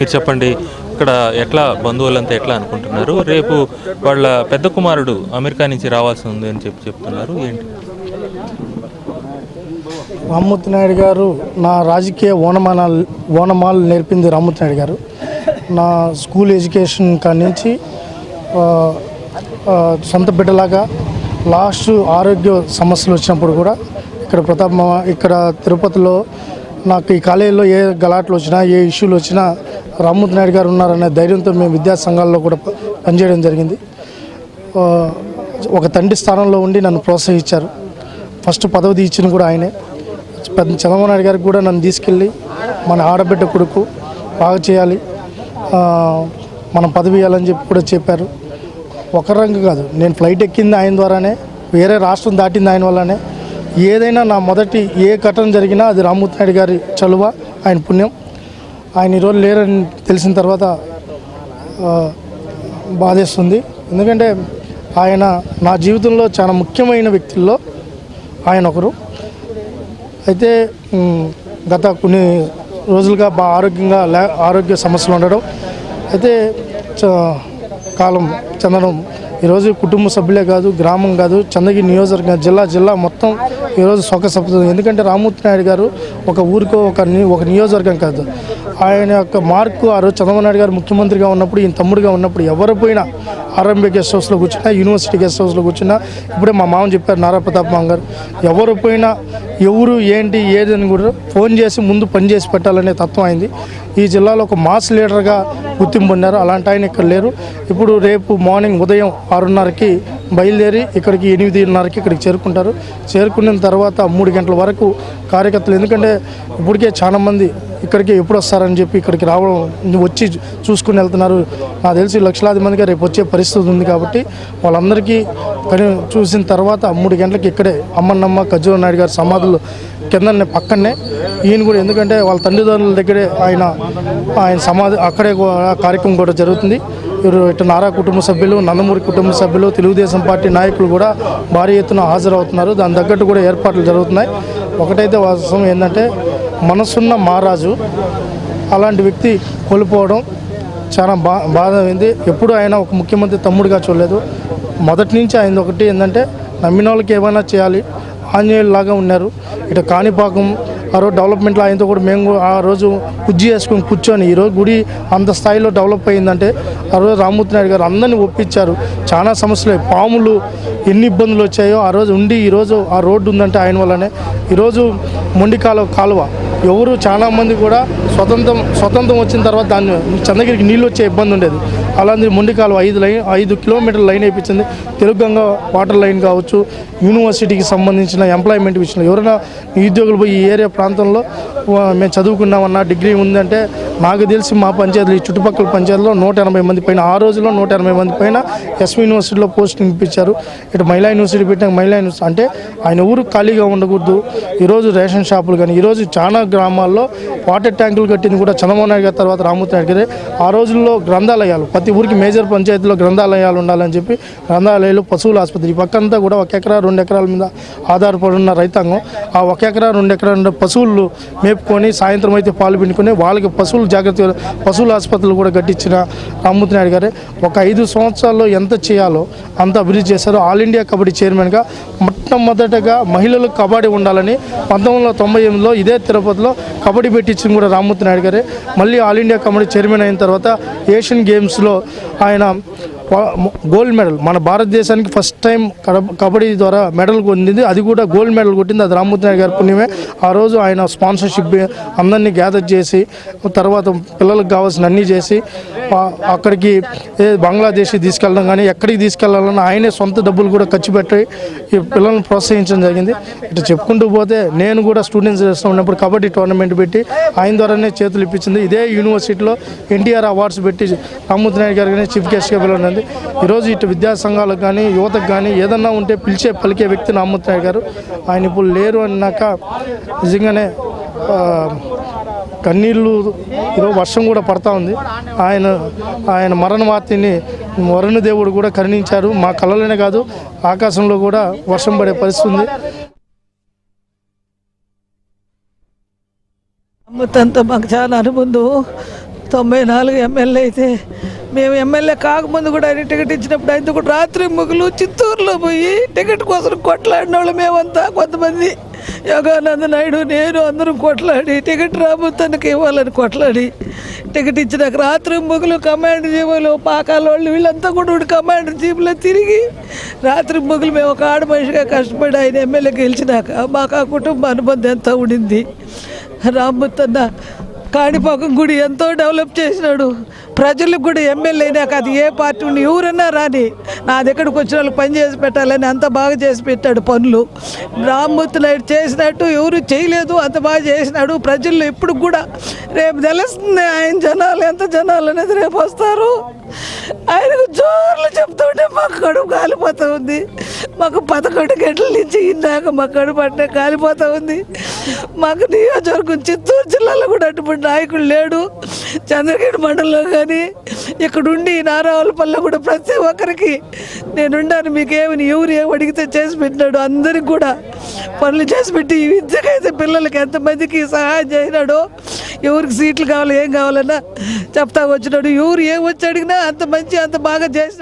మీరు చెప్పండి, ఇక్కడ ఎట్లా బంధువులంతా ఎట్లా అనుకుంటున్నారు? రేపు వాళ్ళ పెద్ద కుమారుడు అమెరికా నుంచి రావాల్సి ఉంది అని చెప్తున్నారు. ఏంటి? రామ్మూర్తి నాయుడు గారు నా రాజకీయ ఓనమాలు నేర్పింది రామ్మూర్తి నాయుడు గారు. నా స్కూల్ ఎడ్యుకేషన్ కాడి నుంచి సొంత బిడ్డలాగా లాస్ట్ ఆరోగ్య సమస్యలు వచ్చినప్పుడు కూడా ఇక్కడ తిరుపతిలో నాకు ఈ కాలేజీలో ఏ గలాట్లు వచ్చినా ఏ ఇష్యూలు వచ్చినా రామ్మూర్తి నాయుడు గారు ఉన్నారనే ధైర్యంతో మేము విద్యా సంఘాల్లో కూడా పనిచేయడం జరిగింది. ఒక తండ్రి స్థానంలో ఉండి నన్ను ప్రోత్సహించారు. ఫస్ట్ పదవి ఇచ్చిన కూడా ఆయనే. చంద్రబాబు నాయుడు గారికి కూడా నన్ను తీసుకెళ్ళి మన ఆడబిడ్డ కొడుకు బాగా చేయాలి, మనం పదవి ఇవ్వాలని చెప్పి కూడా చెప్పారు. ఒక రంగు కాదు, నేను ఫ్లైట్ ఎక్కింది ఆయన ద్వారానే, వేరే రాష్ట్రం దాటింది ఆయన వల్లనే. ఏదైనా నా మొదటి ఏ ఘటన జరిగినా అది రామ్మూర్తి నాయుడు గారి చలువ, ఆయన పుణ్యం. ఆయన ఈరోజు లేరని తెలిసిన తర్వాత బాధేస్తుంది. ఎందుకంటే ఆయన నా జీవితంలో చాలా ముఖ్యమైన వ్యక్తుల్లో ఆయన ఒకరు. అయితే గత కొన్ని రోజులుగా ఆరోగ్య సమస్యలు ఉండడం, అయితే కాలం చెందడం. ఈరోజు కుటుంబ సభ్యులే కాదు, గ్రామం కాదు, చంద్రగిరి నియోజకవర్గం, జిల్లా మొత్తం ఈరోజు శోకసంతప్తం. ఎందుకంటే రామ్మూర్తి నాయుడు గారు ఒక ఊరికో ఒక నియోజకవర్గం కాదు, ఆయన యొక్క మార్కు ఆ రోజు చంద్రబాబు నాయుడు గారు ముఖ్యమంత్రిగా ఉన్నప్పుడు, ఈయన తమ్ముడుగా ఉన్నప్పుడు ఎవరు పోయినా ఆర్ఎంబీ గెస్ట్ హౌస్లో కూర్చున్నా, యూనివర్సిటీ గెస్ట్ హౌస్లో కూర్చున్నా, ఇప్పుడే మా మామ చెప్పారు నారా ప్రతాప్ మామ గారు, ఎవరు పోయినా ఎవరు ఏంటి ఏదని కూడా ఫోన్ చేసి ముందు పనిచేసి పెట్టాలనే తత్వం అయింది. ఈ జిల్లాలో ఒక మాస్ లీడర్గా గుర్తింపు పొందారు. అలాంటి ఆయన ఇక్కడ లేరు. ఇప్పుడు రేపు మార్నింగ్ ఉదయం 6:30కి బయలుదేరి ఇక్కడికి 8:30కి ఇక్కడికి చేరుకుంటారు. చేరుకున్న తర్వాత 3 గంటల వరకు కార్యకర్తలు, ఎందుకంటే ఇప్పటికే చాలామంది ఇక్కడికి ఎప్పుడు వస్తారని చెప్పి ఇక్కడికి రావడం, వచ్చి చూసుకుని వెళ్తున్నారు. నాకు తెలిసి లక్షలాది మందిగా రేపు వచ్చే పరిస్థితి ఉంది. కాబట్టి వాళ్ళందరికీ చూసిన తర్వాత 3 గంటలకి ఇక్కడే అమ్మన్నమ్మ ఖజ్జూర నాయుడు గారి సమాధులు కిందనే పక్కనే ఈయన కూడా, ఎందుకంటే వాళ్ళ తండ్రిదండ్రుల దగ్గరే ఆయన సమాధి, అక్కడే కార్యక్రమం కూడా జరుగుతుంది. ఇటు నారా కుటుంబ సభ్యులు, నందమూరి కుటుంబ సభ్యులు, తెలుగుదేశం పార్టీ నాయకులు కూడా భారీ ఎత్తున హాజరవుతున్నారు. దాని తగ్గట్టు కూడా ఏర్పాట్లు జరుగుతున్నాయి. ఒకటైతే వాస్తవం ఏంటంటే, మనసున్న మహారాజు అలాంటి వ్యక్తి కోల్పోవడం చాలా బాధ అయింది. ఎప్పుడు ఆయన ఒక ముఖ్యమంత్రి తమ్ముడిగా చూడలేదు. మొదటి నుంచి ఆయన ఒకటి ఏంటంటే, నమ్మిన వాళ్ళకి ఏమైనా చేయాలి, ఆంజనేయులాగా ఉన్నారు. ఇటు కాణిపాకం ఆ రోజు డెవలప్మెంట్లో ఆయనతో కూడా మేము ఆ రోజు కుర్చీ వేసుకొని కూర్చొని ఈరోజు గుడి అంత స్థాయిలో డెవలప్ అయిందంటే ఆ రోజు రామ్మూర్తి నాయుడు గారు అందరినీ ఒప్పించారు. చాలా సమస్యలు, పాములు ఎన్ని ఇబ్బందులు వచ్చాయో ఆ రోజు ఉండి ఈరోజు ఆ రోడ్డు ఉందంటే ఆయన వల్లనే. ఈరోజు మొండి కాలువ ఎవరు చాలామంది కూడా స్వతంత్రం వచ్చిన తర్వాత దాన్ని చంద్రగిరికి నీళ్ళు వచ్చే ఇబ్బంది ఉండేది. అలాంటి మొండి కాలువ 5 కిలోమీటర్ల లైన్ వేయించింది. తెలుగుగంగ వాటర్ లైన్ కావచ్చు, యూనివర్సిటీకి సంబంధించిన ఎంప్లాయ్మెంట్ విషయంలో ఎవరైనా నిరుద్యోగులు పోయి ఈ ఏరియా ప్రాంతంలో మేము చదువుకున్నామన్నా డిగ్రీ ఉందంటే, నాకు తెలిసి మా పంచాయతీలు ఈ చుట్టుపక్కల పంచాయతీలో 180 మంది పైన, ఆ రోజుల్లో 180 మంది పైన ఎస్వి యూనివర్సిటీలో పోస్టింగ్ ఇప్పించారు. ఇటు మహిళా యూనివర్సిటీ పెట్టిన మహిళా యూనివర్సిటీ అంటే ఆయన ఊరు ఖాళీగా ఉండకూడదు. ఈరోజు రేషన్ షాపులు కానీ, ఈరోజు చాలా గ్రామాల్లో వాటర్ ట్యాంకులు కట్టింది కూడా చంద్రబాబు నాయుడు గారి తర్వాత రామ్మూర్తి నాయుడు గారే. ఆ రోజుల్లో గ్రంథాలయాలు, ప్రతి ఊరికి మేజర్ పంచాయతీలో గ్రంథాలయాలు ఉండాలని చెప్పి గ్రంథాలయాలు, పశువుల ఆసుపత్రి, ఈ పక్కంతా కూడా 1 ఎకరా 2 ఎకరాల మీద ఆధారపడి ఉన్న రైతాంగం ఆ 1 ఎకరా 2 ఎకరాల పశువులు మేపుకొని సాయంత్రం అయితే పాలు పిండుకొని వాళ్ళకి పశువులు జాగ్రత్తగా పశువుల ఆసుపత్రులు కూడా కట్టించిన రామ్మూర్తి నాయుడు గారే. ఒక 5 సంవత్సరాల్లో ఎంత చేయాలో అంత అభివృద్ధి చేశారు. ఆల్ ఇండియా కబడ్డీ చైర్మన్గా మొట్టమొదటగా మహిళలకు కబడ్డీ ఉండాలని 1998లో ఇదే తిరుపతిలో కబడ్డీ పెట్టించింది కూడా రామ్మూర్తి నాయుడు గారే. మళ్ళీ ఆల్ ఇండియా కబడ్డీ చైర్మన్ అయిన తర్వాత ఏషియన్ గేమ్స్లో ఆయన గోల్డ్ మెడల్, మన భారతదేశానికి ఫస్ట్ టైం కబడ్డీ ద్వారా మెడల్ పొందింది. అది కూడా గోల్డ్ మెడల్ కొట్టింది, అది రామ్మూర్తి నాయుడు గారి పుణ్యమే. ఆ రోజు ఆయన స్పాన్సర్షిప్ అందరినీ గ్యాదర్ చేసి తర్వాత పిల్లలకు కావాల్సిన అన్నీ చేసి అక్కడికి బంగ్లాదేశ్కి తీసుకెళ్ళడం కానీ ఎక్కడికి తీసుకెళ్లాలన్నా ఆయనే సొంత డబ్బులు కూడా ఖర్చు పెట్టి ఈ పిల్లల్ని ప్రోత్సహించడం జరిగింది. ఇటు చెప్పుకుంటూ పోతే నేను కూడా స్టూడెంట్స్ చేస్తూ ఉన్నప్పుడు కబడ్డీ టోర్నమెంట్ పెట్టి ఆయన ద్వారానే చేతులు ఇప్పించింది. ఇదే యూనివర్సిటీలో ఎన్టీఆర్ అవార్డ్స్ పెట్టి రామ్మూర్తి నాయుడు గారు కానీ చీఫ్ గెస్ట్గా పిలవడం. ఈరోజు ఇటు విద్యా సంఘాలకు కానీ యువతకు కానీ ఏదన్నా ఉంటే పలికే వ్యక్తి రామ్మూర్తి నాయుడు గారు. ఆయన ఇప్పుడు లేరు అన్నాక నిజంగానే కన్నీళ్ళు. ఈరోజు వర్షం కూడా పడతా ఉంది. ఆయన మరణ వార్తని వరుణ దేవుడు కూడా కరుణించారు. మా కళ్ళలోనే కాదు ఆకాశంలో కూడా వర్షం పడే పరిస్థితి ఉంది. అమ్మతంతా మాకు చాలా అనుబంధం. 94 ఎమ్మెల్యే అయితే మేము ఎమ్మెల్యే కాకముందు కూడా ఆయన టికెట్ ఇచ్చినప్పుడు ఆయన కూడా రాత్రి ముగ్గులు చిత్తూరులో పోయి టికెట్ కోసం కొట్లాడిన వాళ్ళు మేమంతా కొంతమంది యోగానంద నాయుడు నేను అందరం కొట్లాడి టికెట్ రాబోతానికి ఇవ్వాలని కొట్లాడి టికెట్ ఇచ్చినాక రాత్రి ముగ్గులు కమాండ్ జీవులు పాకాల వాళ్ళు వీళ్ళంతా కూడా కమాండ్ జీపులో తిరిగి రాత్రి ముగ్గులు మేము ఒక ఆడ మనిషిగా కష్టపడి ఆయన ఎమ్మెల్యే గెలిచినాక మాకు ఆ కుటుంబ అనుబంధం ఎంత ఉండింది. రామ్మూర్తన్న కాణిపాకం గుడి ఎంతో డెవలప్ చేసినాడు. ప్రజలకు కూడా ఎమ్మెల్యే అయినాక అది ఏ పార్టీ ఉండి ఎవరన్నా రాని నా దగ్గరకు వచ్చిన వాళ్ళకి పని చేసి పెట్టాలని అంత బాగా చేసి పెట్టాడు పనులు. రామ్మూర్తి నాయుడు చేసినట్టు ఎవరు చేయలేదు, అంత బాగా చేసినాడు. ప్రజల్లో ఇప్పుడు కూడా రేపు తెలుస్తుంది ఆయన జనాలు ఎంత జనాలు అనేది రేపు వస్తారు. ఆయనకు జోర్లు చెప్తుంటే మాకు కడుపు కాలిపోతూ ఉంది. మాకు 11 గంటల నుంచి ఇందాక మా కడుపు అంటే కాలిపోతూ ఉంది. మాకు నియోజకవర్గం చిత్తూరు జిల్లాలో కూడా అటువంటి నాయకుడు లేడు. చంద్రగిరి మండలంలో కానీ ఇక్కడుండి నారావులపల్లిలో కూడా ప్రతి ఒక్కరికి నేనుండాను మీకేమని ఎవరు ఏమి అడిగితే చేసి పెట్టినాడు. అందరికి కూడా పనులు చేసి పెట్టి ఈ విద్యకైతే పిల్లలకి ఎంతమందికి సహాయం చేసినాడో, ఎవరికి సీట్లు కావాలి ఏం కావాలన్నా చెప్తా వచ్చినాడు. ఎవరు ఏం వచ్చి అడిగినా అంత మంచి అంత బాగా చేసి